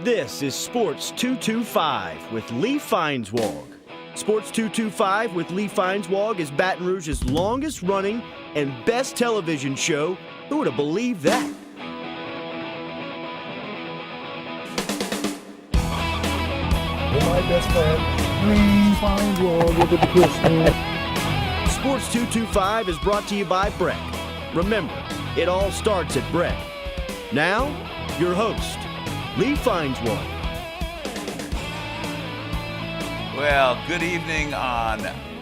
This is Sports 225 with Lee Feinswag. Sports 225 with Lee Feinswag is Baton Rouge's longest running and best television show. Who would have believed that? With my best friend, Lee Feinswag with the Christmas. Sports 225 is brought to you by Breck. Remember, it all starts at Breck. Now, your host, Lee Feinswag. Well, good evening on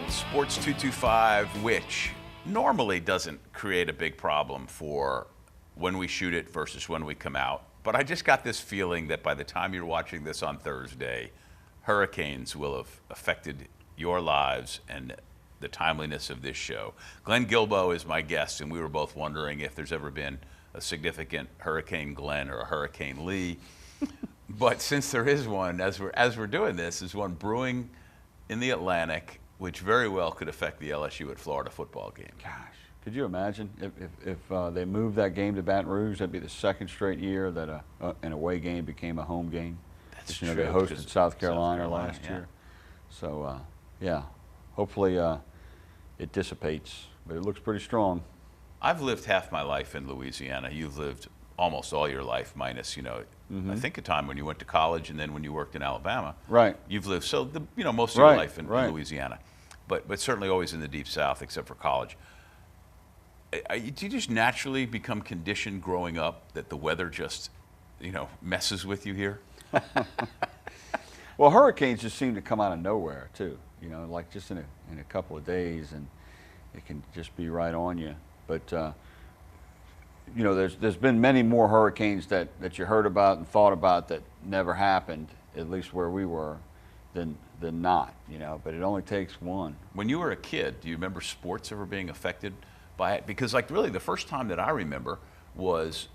Sports 225, which normally doesn't create a big problem for when we shoot it versus when we come out. But I just got this feeling that by the time you're watching this on Thursday, hurricanes will have affected your lives and the timeliness of this show. Glenn Guilbeau is my guest, and we were both wondering if there's ever been a significant Hurricane Glenn or a Hurricane Lee. But since there is one, as we're doing this, is one brewing in the Atlantic, which very well could affect the LSU at Florida football game. Gosh, could you imagine if they moved that game to Baton Rouge? That'd be the second straight year that an away game became a home game. That's true. true. They hosted South Carolina last year. So, yeah, hopefully it dissipates, but it looks pretty strong. I've lived half my life in Louisiana. You've lived almost all your life, minus, I think a time when you went to college and then when you worked in Alabama. Right. You've lived most of your life in right. Louisiana, but certainly always in the Deep South, except for college. Do you just naturally become conditioned growing up that the weather just, messes with you here? Well, hurricanes just seem to come out of nowhere too. Like just in a couple of days, and it can just be right on you. But there's been many more hurricanes that you heard about and thought about that never happened, at least where we were, than not. But it only takes one. When you were a kid, do you remember sports ever being affected by it? Because really the first time that I remember was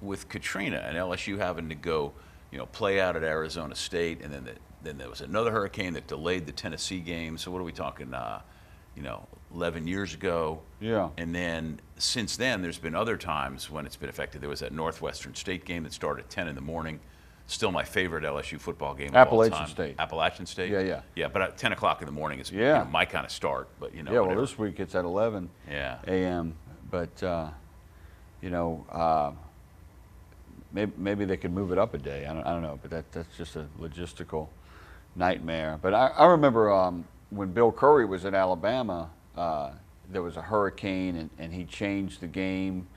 with Katrina and LSU having to go, play out at Arizona State, and then there was another hurricane that delayed the Tennessee game. So what are we talking? 11 years ago. Yeah. And then since then, there's been other times when it's been affected. There was that Northwestern State game that started at 10 in the morning. Still my favorite LSU football game of all time. Appalachian State. Yeah. Yeah, but at 10 o'clock in the morning is my kind of start. But Yeah. whatever. Well, this week it's at 11 a.m. But maybe they could move it up a day. I don't know. But that's just a logistical nightmare. But I remember when Bill Curry was at Alabama, there was a hurricane, and he changed the game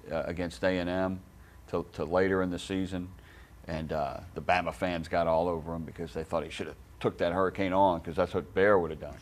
against A&M to later in the season, and the Bama fans got all over him because they thought he should have took that hurricane on, because that's what Bear would have done.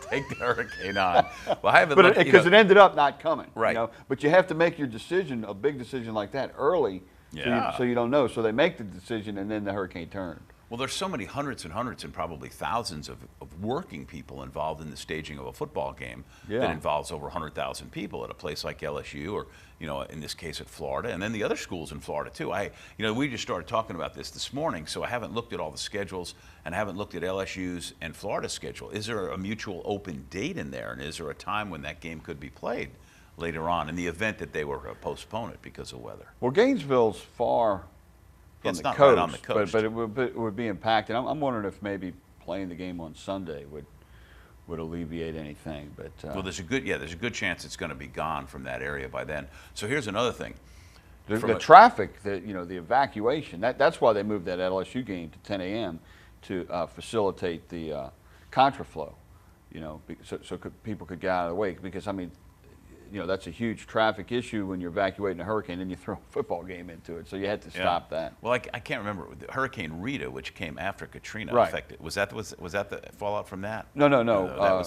Take the hurricane on. Well, I haven't. But because it ended up not coming, right? But you have to make your decision, a big decision like that, early, so you don't know. So they make the decision, and then the hurricane turned. Well, there's so many hundreds and probably thousands of working people involved in the staging of a football game that involves over 100,000 people at a place like LSU, or in this case at Florida, and then the other schools in Florida too. We just started talking about this morning, so I haven't looked at all the schedules and I haven't looked at LSU's and Florida's schedule. Is there a mutual open date in there, and is there a time when that game could be played later on in the event that they were to postpone it because of weather? Well, Gainesville's far from it's the not coast, right on the coast, but it would be impacted. I'm wondering if maybe playing the game on Sunday would alleviate anything. But well, there's a good chance it's going to be gone from that area by then. So here's another thing: the traffic, the evacuation. That's why they moved that LSU game to 10 a.m. to facilitate the contraflow. So people could get out of the way, because that's a huge traffic issue when you're evacuating a hurricane, and you throw a football game into it. So you had to stop that. Well, I can't remember. Hurricane Rita, which came after Katrina, affected. Was that the fallout from that? No.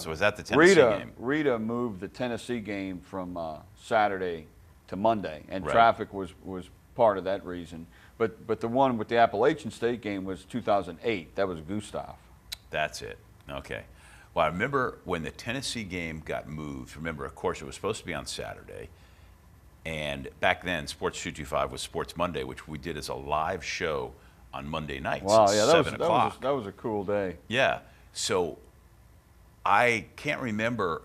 Was that the Tennessee game? Rita moved the Tennessee game from Saturday to Monday, and traffic was part of that reason. But the one with the Appalachian State game was 2008. That was Gustav. That's it. Okay. Well, I remember when the Tennessee game got moved. Remember, of course, it was supposed to be on Saturday. And back then, Sports 225 was Sports Monday, which we did as a live show on Monday nights at 7 o'clock. That was a cool day. Yeah. So I can't remember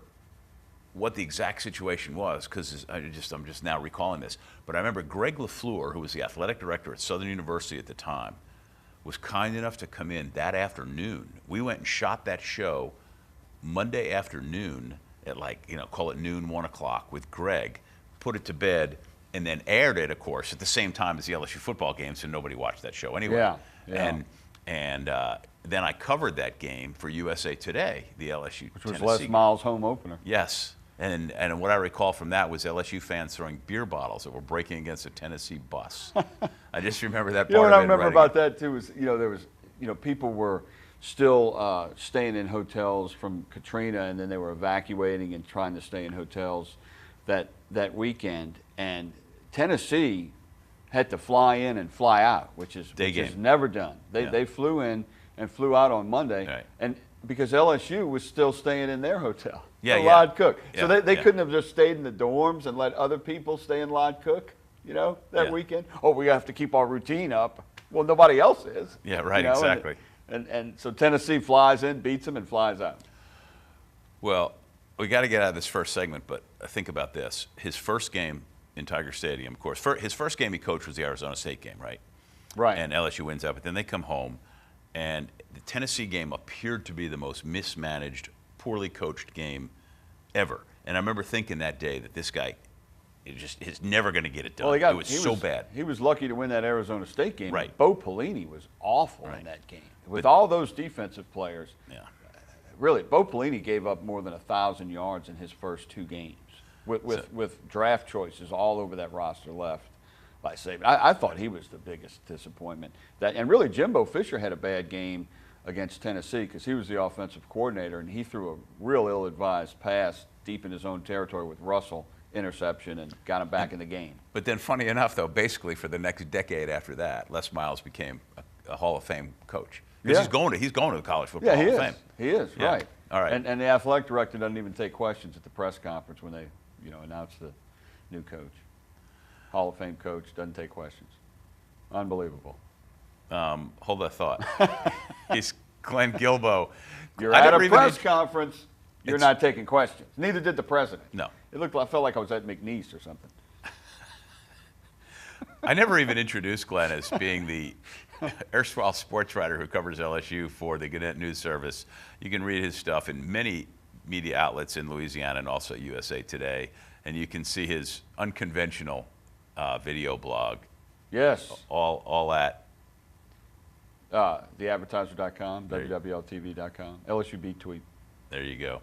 what the exact situation was, because I'm just now recalling this. But I remember Greg LaFleur, who was the athletic director at Southern University at the time, was kind enough to come in that afternoon. We went and shot that show Monday afternoon at call it noon, 1 o'clock with Greg, put it to bed, and then aired it, of course, at the same time as the LSU football game, so nobody watched that show anyway. Yeah. And then I covered that game for USA Today, the LSU Which was Tennessee Les Miles' home opener. Yes. And what I recall from that was LSU fans throwing beer bottles that were breaking against a Tennessee bus. I just remember that part You know what of I it. remember about that too was, there was, people were still staying in hotels from Katrina, and then they were evacuating and trying to stay in hotels that weekend. And Tennessee had to fly in and fly out, which is never done. They flew in and flew out on Monday, right. and because LSU was still staying in their hotel. Yeah, Lod Cook. Yeah, So they couldn't have just stayed in the dorms and let other people stay in Lod Cook, that weekend. Oh, we have to keep our routine up. Well, nobody else is. Yeah, right, exactly. And so Tennessee flies in, beats them, and flies out. Well, we got to get out of this first segment, but think about this. His first game in Tiger Stadium, of course, his first game he coached was the Arizona State game, right? Right. And LSU wins out, but then they come home, and the Tennessee game appeared to be the most mismanaged, poorly coached game ever. And I remember thinking that day that this guy is never going to get it done. Well, it was so bad. He was lucky to win that Arizona State game. Right. Bo Pelini was awful Right. in that game. With all those defensive players, Yeah. really, Bo Pelini gave up more than 1,000 yards in his first two games with draft choices all over that roster left by Saban. I thought he was the biggest disappointment. And really, Jimbo Fisher had a bad game against Tennessee because he was the offensive coordinator, and he threw a real ill-advised pass deep in his own territory with Russell, interception, and got him back in the game. But then, funny enough, though, basically for the next decade after that, Les Miles became a Hall of Fame coach. Because he's going to the College Football Hall of Fame. He is, Yeah. right. All right. And the athletic director doesn't even take questions at the press conference when they, announce the new coach. Hall of Fame coach doesn't take questions. Unbelievable. Hold that thought. He's Glenn Guilbeau. You're at a press conference. You're not taking questions. Neither did the president. No. I felt like I was at McNeese or something. I never even introduced Glenn as being the erstwhile sports writer who covers LSU for the Gannett News Service. You can read his stuff in many media outlets in Louisiana and also USA Today, and you can see his unconventional video blog. Yes. All at theadvertiser.com, wwltv.com, LSU Beat Tweet, there you go.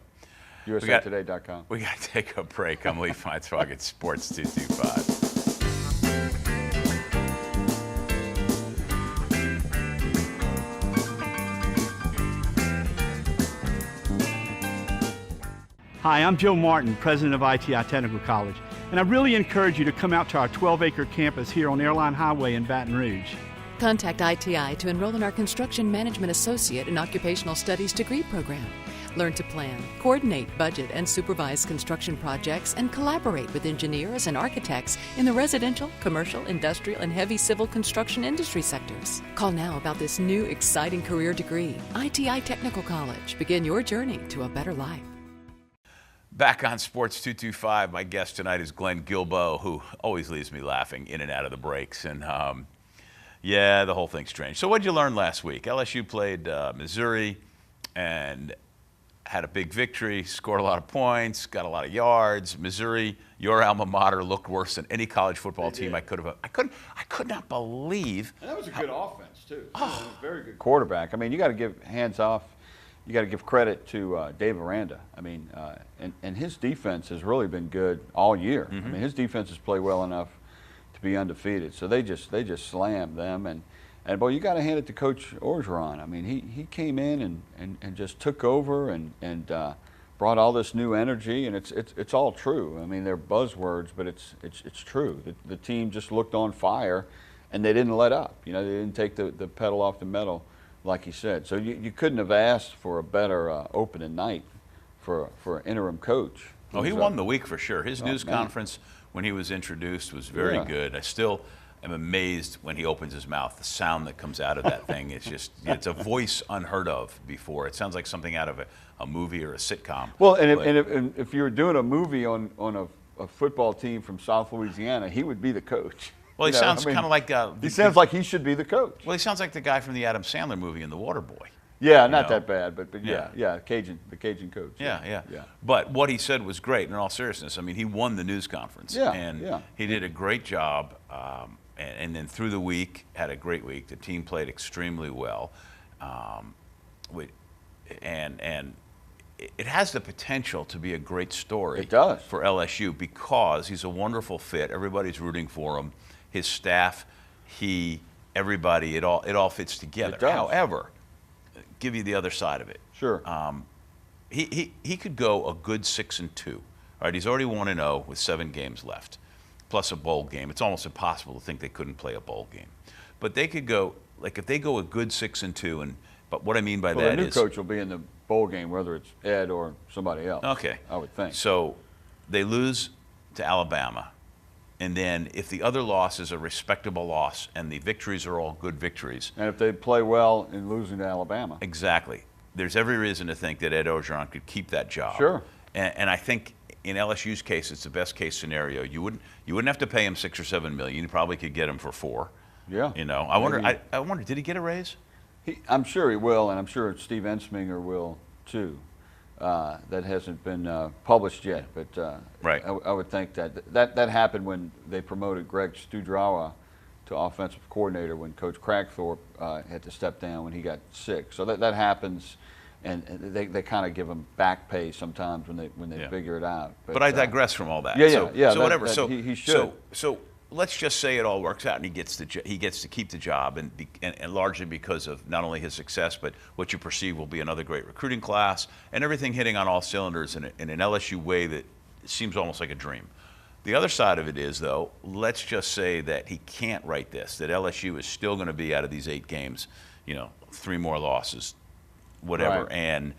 usatoday.com. We got to take a break. I'm Lee Feinswag at Sports 225. Hi, I'm Joe Martin, president of ITI Technical College, and I really encourage you to come out to our 12-acre campus here on Airline Highway in Baton Rouge. Contact ITI to enroll in our Construction Management Associate and Occupational Studies degree program. Learn to plan, coordinate, budget, and supervise construction projects and collaborate with engineers and architects in the residential, commercial, industrial, and heavy civil construction industry sectors. Call now about this new, exciting career degree. ITI Technical College. Begin your journey to a better life. Back on Sports 225, my guest tonight is Glenn Guilbeau, who always leaves me laughing in and out of the breaks. And the whole thing's strange. So what did you learn last week? LSU played Missouri and had a big victory, scored a lot of points, got a lot of yards. Missouri, your alma mater, looked worse than any college football team I could have. I could not believe. And that was a good offense too. Oh. Very good quarterback. I mean, you got to give hands off. You got to give credit to Dave Aranda. I mean, and his defense has really been good all year. Mm-hmm. I mean, his defense has played well enough to be undefeated. So they just slammed them. And boy, you got to hand it to Coach Orgeron. I mean, he came in and just took over and brought all this new energy. And it's all true. I mean, they're buzzwords, but it's true. The team just looked on fire, and they didn't let up. They didn't take the pedal off the metal, like he said. So you couldn't have asked for a better opening night for an interim coach. Oh, he won the week for sure. His news conference when he was introduced was very good. I still am amazed when he opens his mouth. The sound that comes out of that thing, it's a voice unheard of before. It sounds like something out of a movie or a sitcom. Well, and if you were doing a movie on a football team from South Louisiana, he would be the coach. Well, he sounds kind of like he sounds like he should be the coach. Well, he sounds like the guy from the Adam Sandler movie in The Waterboy. Yeah, not that bad, but yeah, the Cajun coach. Yeah. But what he said was great. In all seriousness, I mean, he won the news conference. He did a great job. And then through the week, had a great week. The team played extremely well. And it has the potential to be a great story. It does. For LSU because he's a wonderful fit. Everybody's rooting for him. His staff, everybody, it all fits together. It does. However, give you the other side of it. Sure. He could go a good 6-2. All right, he's already 1-0 with 7 games left, plus a bowl game. It's almost impossible to think they couldn't play a bowl game. But they could go, like if they go a good 6-2, but what I mean by that the new is coach will be in the bowl game, whether it's Ed or somebody else. Okay. I would think. So they lose to Alabama. And then if the other loss is a respectable loss and the victories are all good victories. And if they play well in losing to Alabama. Exactly. There's every reason to think that Ed Orgeron could keep that job. Sure. And I think in LSU's case, it's the best case scenario. You wouldn't have to pay him $6 or $7 million. You probably could get him for $4. Yeah. You know, I wonder, did he get a raise? I'm sure he will, and I'm sure Steve Ensminger will too. That hasn't been published yet, but right. I would think that happened when they promoted Greg Studrawa to offensive coordinator when Coach Cragthorpe had to step down when he got sick. So that happens, and they kind of give him back pay sometimes when they figure it out. But I digress from all that. Yeah. So whatever. So he should. So let's just say it all works out and he gets to keep the job, and largely because of not only his success, but what you perceive will be another great recruiting class and everything hitting on all cylinders in an LSU way that seems almost like a dream. The other side of it is, though, let's just say that he can't write this, that LSU is still going to be out of these 8 games, 3 more losses, whatever, right. And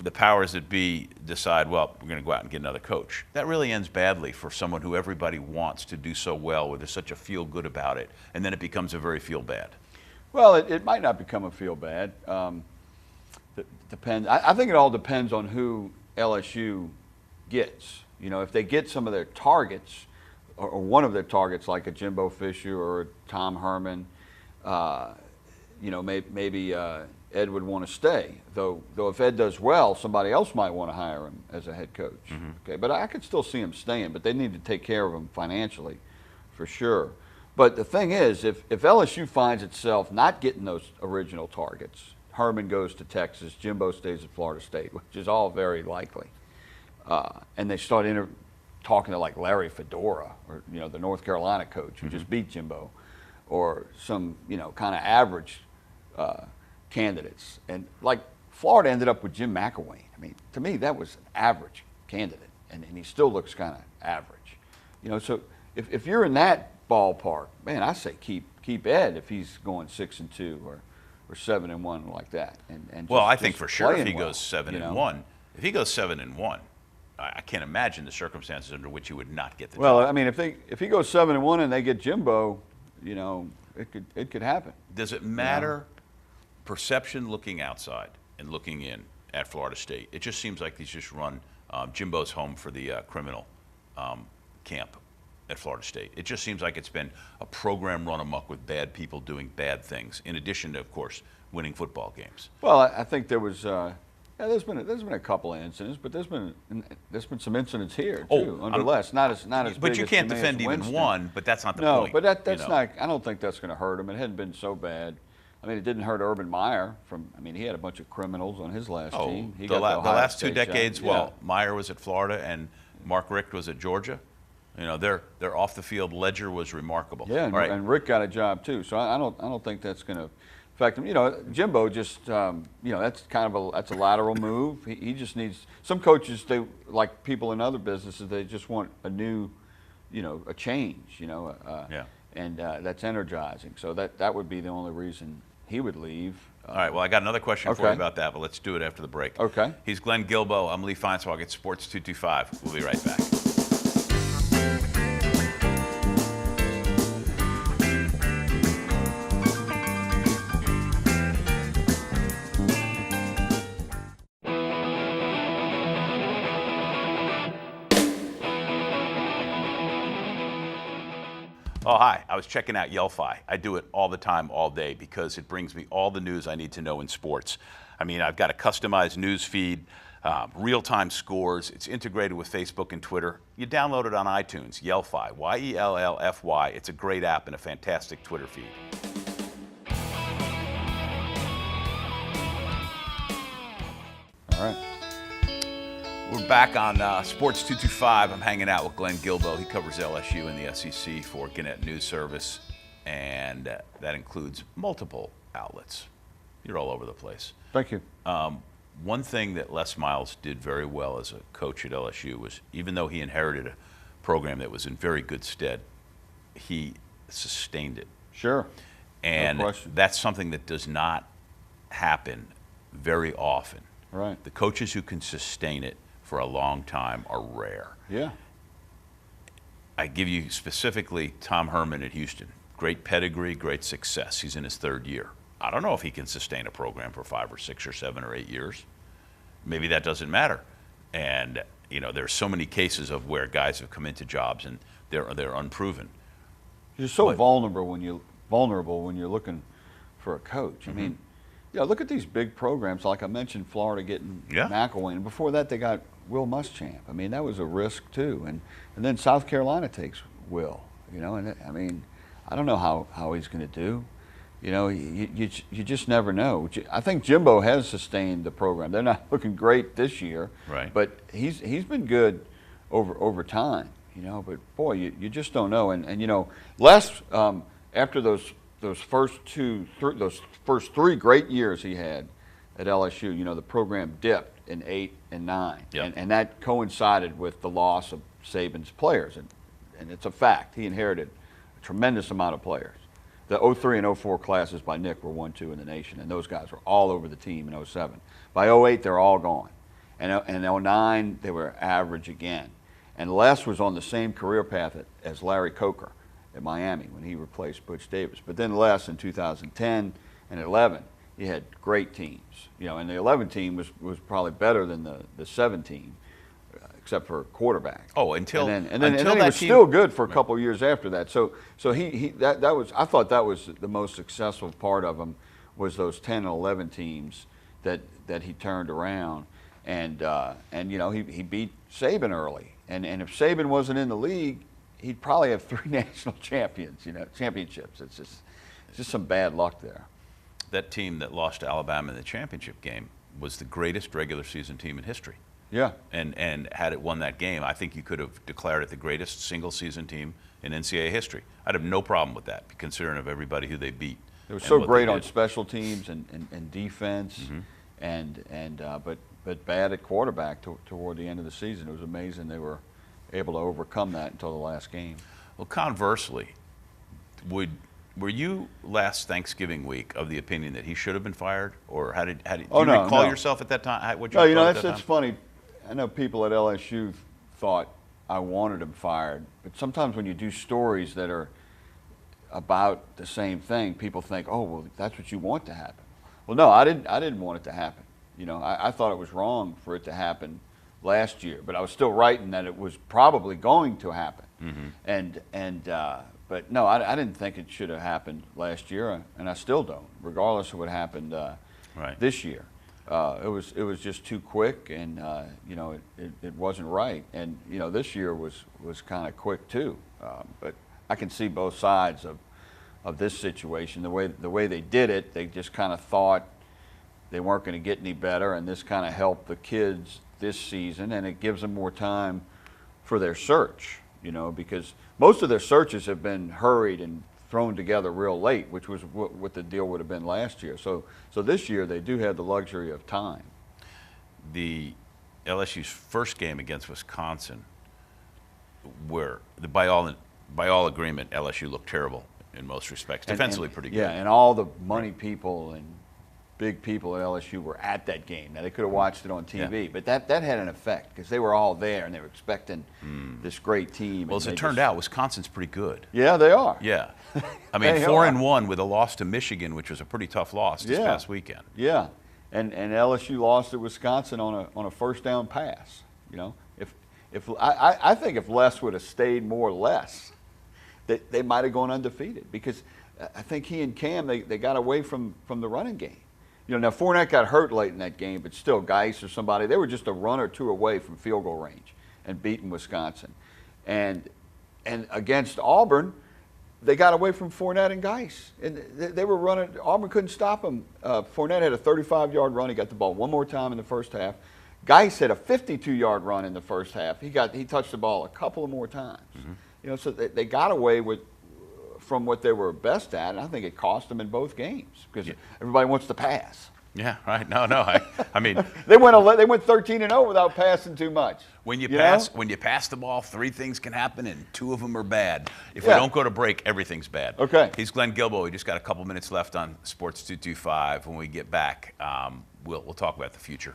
the powers that be decide, well, we're going to go out and get another coach. That really ends badly for someone who everybody wants to do so well, where there's such a feel good about it, and then it becomes a very feel bad. Well, it might not become a feel bad. Depends. I think it all depends on who LSU gets. If they get some of their targets, or one of their targets, like a Jimbo Fisher or a Tom Herman, maybe Ed would want to stay. Though if Ed does well, somebody else might want to hire him as a head coach. Mm-hmm. Okay, but I could still see him staying. But they need to take care of him financially, for sure. But the thing is, if LSU finds itself not getting those original targets, Herman goes to Texas, Jimbo stays at Florida State, which is all very likely, and they start talking to like Larry Fedora, or the North Carolina coach who just beat Jimbo, or some kind of average candidates, and like Florida ended up with Jim McElwain. I mean, to me that was an average candidate, and he still looks kind of average. So if you're in that ballpark, man, I say keep Ed if he's going 6-2 or 7-1 like that. And well, I think for sure if he well, goes 7-1, if he goes 7-1, I can't imagine the circumstances under which he would not get the well, job. I mean, if he goes 7-1 and they get Jimbo, it could happen. Does it matter? Perception looking outside and looking in at Florida State, it just seems like he's just run Jimbo's home for the criminal camp at Florida State. It just seems like it's been a program run amok with bad people doing bad things, in addition to, of course, winning football games. Well, I think there was there's been a couple of incidents, but there's been some incidents here too under Les. Not as But big you as can't Jameis defend even Winston. one. But that's not the No, point. but that's not. I don't think that's going to hurt him. It hadn't been so bad. I mean, it didn't hurt Urban Meyer. He had a bunch of criminals on his last team. He the got the Ohio last 2 State decades. job. Well, Meyer was at Florida and Mark Richt was at Georgia. Their off the field ledger was remarkable. Yeah, All right. and Rick got a job too. So I don't think that's going to affect him. Jimbo just that's that's a lateral move. He just needs some coaches. They like people in other businesses. They just want a new, a change. And that's energizing. So that would be the only reason he would leave. All right, well, I got another question for you Okay. about that, but let's do it after the break. Okay. He's Glenn Guilbeau. I'm Lee Feinswag at Sports 225. We'll be right back. Oh, hi. I was checking out Yelphi. I do it all the time, all day, because it brings me all the news I need to know in sports. I mean, I've got a customized news feed, real-time scores. It's integrated with Facebook and Twitter. You download it on iTunes, Yelphi, Y-E-L-L-F-Y. It's a great app and a fantastic Twitter feed. All right. We're back on Sports 225. I'm hanging out with Glenn Guilbeau. He covers LSU and the SEC for Gannett News Service, and that includes multiple outlets. You're all over the place. Thank you. One thing that Les Miles did very well as a coach at LSU was, even though he inherited a program that was in very good stead, he sustained it. Sure. And No question. that's something that does not happen very often. Right. The coaches who can sustain it for a long time are rare. Yeah. I give you specifically Tom Herman at Houston. Great pedigree, great success. He's in his third year. I don't know if he can sustain a program for 5 or 6 or 7 or 8 years. Maybe that doesn't matter. And you know, there's so many cases of where guys have come into jobs and they're unproven. You're so But- vulnerable when you're looking for a coach. I mean, yeah, look at these big programs. Like I mentioned, Florida getting Yeah. McElwain. And before that, they got Will Muschamp. I mean, that was a risk too. And then South Carolina takes Will. You know, and I mean, I don't know how he's going to do. You know, you just never know. I think Jimbo has sustained the program. They're not looking great this year, Right. but he's been good over time. You know, but boy, you just don't know. And you know, Les, after those first those first 3 great years he had at LSU, you know, the program dipped in 8 and 9, Yep. and that coincided with the loss of Saban's players, and it's a fact. He inherited a tremendous amount of players. The 03 and 04 classes by Nick were 1-2 in the nation, and those guys were all over the team in 07. By 08, they're all gone. And in 09, they were average again. And Les was on the same career path as Larry Coker at Miami when he replaced Butch Davis. But then Les in 2010 and 11, he had great teams. You know, and the 11 team was probably better than the 7 team, except for quarterback. Oh, until and then until he that was team, still good for a couple of years after that. So that was, I thought that was the most successful part of him, was those 10 and 11 teams that he turned around, and you know, he beat Saban early, and if Saban wasn't in the league, he'd probably have 3 national championships. It's just some bad luck there. that team that lost to Alabama in the championship game was the greatest regular season team in history. Yeah. And had it won that game, I think you could have declared it the greatest single season team in NCAA history. I'd have no problem with that, considering of everybody who they beat. They were and so what great they on did. special teams and defense, but bad at quarterback toward the end of the season. It was amazing they were able to overcome that until the last game. Well, conversely, were you last Thanksgiving week of the opinion that he should have been fired, or how did do you recall yourself at that time? What you No, you know, recall at that's that time? funny. I know people at LSU thought I wanted him fired, but sometimes when you do stories that are about the same thing, people think, oh, well, that's what you want to happen. Well, no, I didn't want it to happen. You know, I thought it was wrong for it to happen last year, but I was still writing that it was probably going to happen. But no, I didn't think it should have happened last year, and I still don't, regardless of what happened Right. this year. It was just too quick, and you know, it wasn't right. And you know, this year was kind of quick too. But I can see both sides of this situation. The way they did it, they just kind of thought they weren't going to get any better, and this kind of helped the kids this season, and it gives them more time for their search. You know, because most of their searches have been hurried and thrown together real late, which was what the deal would have been last year. So this year they do have the luxury of time. The LSU's first game against Wisconsin, where by all agreement, LSU looked terrible in most respects. Defensively, pretty good. Yeah, and all the money people and big people at LSU were at that game. Now, they could have watched it on TV, Yeah. but that had an effect because they were all there and they were expecting this great team. Well, and as it they turned just- out, Wisconsin's pretty good. Yeah, they are. Yeah. I mean, They 4-1 with a loss to Michigan, which was a pretty tough loss this Yeah. past weekend. Yeah, and LSU lost to Wisconsin on a first down pass. You know, if I think if Les would have stayed more Les, they might have gone undefeated, because I think he and Cam, they got away from the running game. Now Fournette got hurt late in that game, but still, Geis or somebody, they were just a run or two away from field goal range and beating Wisconsin. And against Auburn, they got away from Fournette and Geis. And they were running, Auburn couldn't stop them. Fournette had a 35-yard run. He got the ball one more time in the first half. Geis had a 52-yard run in the first half. He touched the ball a couple of more times. So they got away from what they were best at, and I think it cost them in both games, because everybody wants to pass. Yeah, right. No. I mean, they went 13-0 without passing too much. When you pass the ball, three things can happen, and two of them are bad. If we don't go to break, everything's bad. Okay. He's Glenn Guilbeau. We just got a couple minutes left on Sports 225. When we get back, we'll talk about the future.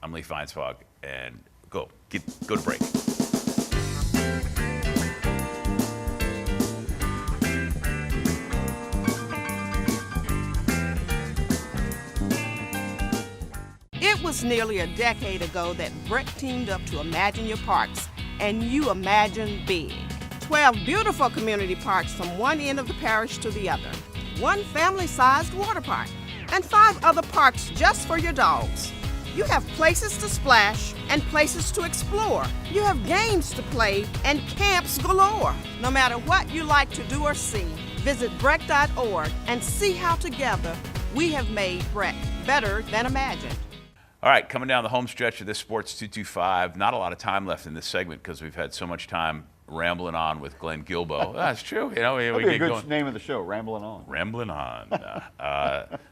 I'm Lee Feinswag, and go to break. It was nearly a decade ago that Brett teamed up to Imagine Your Parks, and you imagined big. 12 beautiful community parks from one end of the parish to the other, one family-sized water park, and 5 other parks just for your dogs. You have places to splash and places to explore. You have games to play and camps galore. No matter what you like to do or see, visit Breck.org and see how together we have made Breck better than imagined. All right, coming down the home stretch of this Sports 225. Not a lot of time left in this segment because we've had so much time rambling on with Glenn Guilbeau. That's true. We get a good name of the show, Rambling On. Rambling On.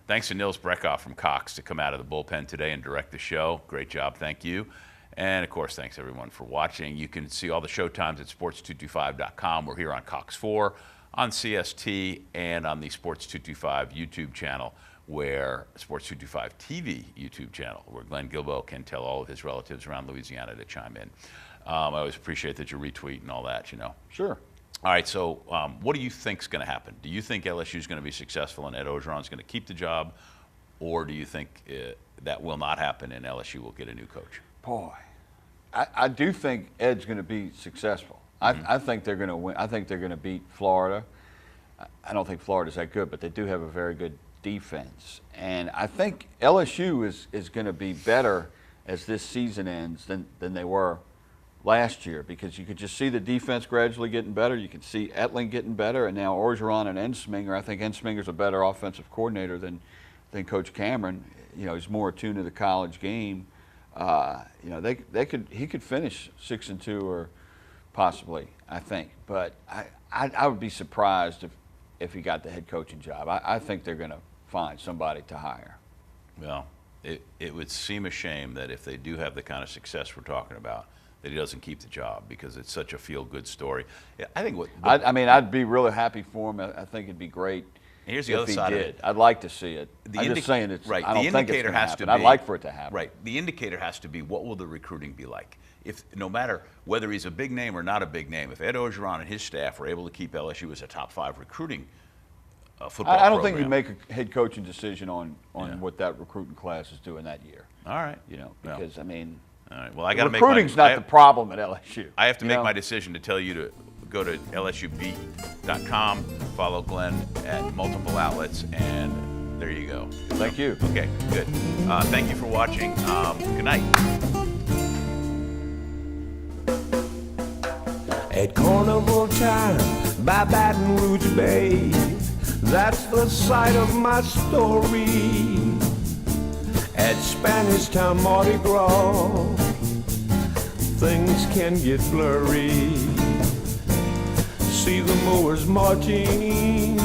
Thanks to Nils Breckhoff from Cox to come out of the bullpen today and direct the show. Great job, thank you. And, of course, thanks, everyone, for watching. You can see all the show times at sports225.com. We're here on Cox 4, on CST, and on the Sports 225 YouTube channel, where Sports 225 TV YouTube channel, where Glenn Guilbeau can tell all of his relatives around Louisiana to chime in. I always appreciate that you retweet and all that, Sure. All right, so what do you think's going to happen? Do you think LSU's going to be successful and Ed Orgeron's going to keep the job, or do you think that will not happen and LSU will get a new coach? Boy, I do think Ed's going to be successful. I think they're going to win. I think they're going to beat Florida. I don't think Florida's that good, but they do have a very good defense. And I think LSU is going to be better as this season ends than they were last year, because you could just see the defense gradually getting better. You could see Etling getting better, and now Orgeron and Ensminger. I think Ensminger's a better offensive coordinator than Coach Cameron. He's more attuned to the college game. He could finish 6-2 or possibly, I think. But I would be surprised if he got the head coaching job. I think they're going to find somebody to hire. Well, it would seem a shame that if they do have the kind of success we're talking about, that he doesn't keep the job, because it's such a feel-good story. I think I'd be really happy for him. I think it'd be great. And here's the other side of it. I'd like to see it. I'm just saying it's right. I don't the think it's indicator going to has happen. to be. I'd like for it to happen. Right. The indicator has to be, what will the recruiting be like? If no matter whether he's a big name or not a big name, if Ed Orgeron and his staff are able to keep LSU as a top 5 recruiting football I don't program, think you make a head coaching decision on what that recruiting class is doing that year. All right. Because all right. Well, I got to make recruiting's not the problem at LSU. I have to make my decision to tell you to go to lsubeat.com, follow Glenn at multiple outlets, and there you go. Thank you. Okay, good. Thank you for watching. Good night. At carnival time by Baton Rouge Bay, that's the site of my story. At Spanish Town Mardi Gras, things can get blurry. See the mowers marching,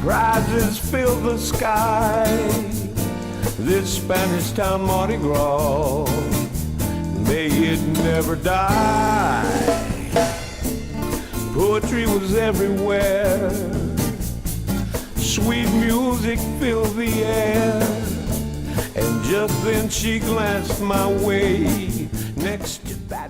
prizes fill the sky. This Spanish Town Mardi Gras, may it never die. Poetry was everywhere, sweet music filled the air, and just then she glanced my way next to back.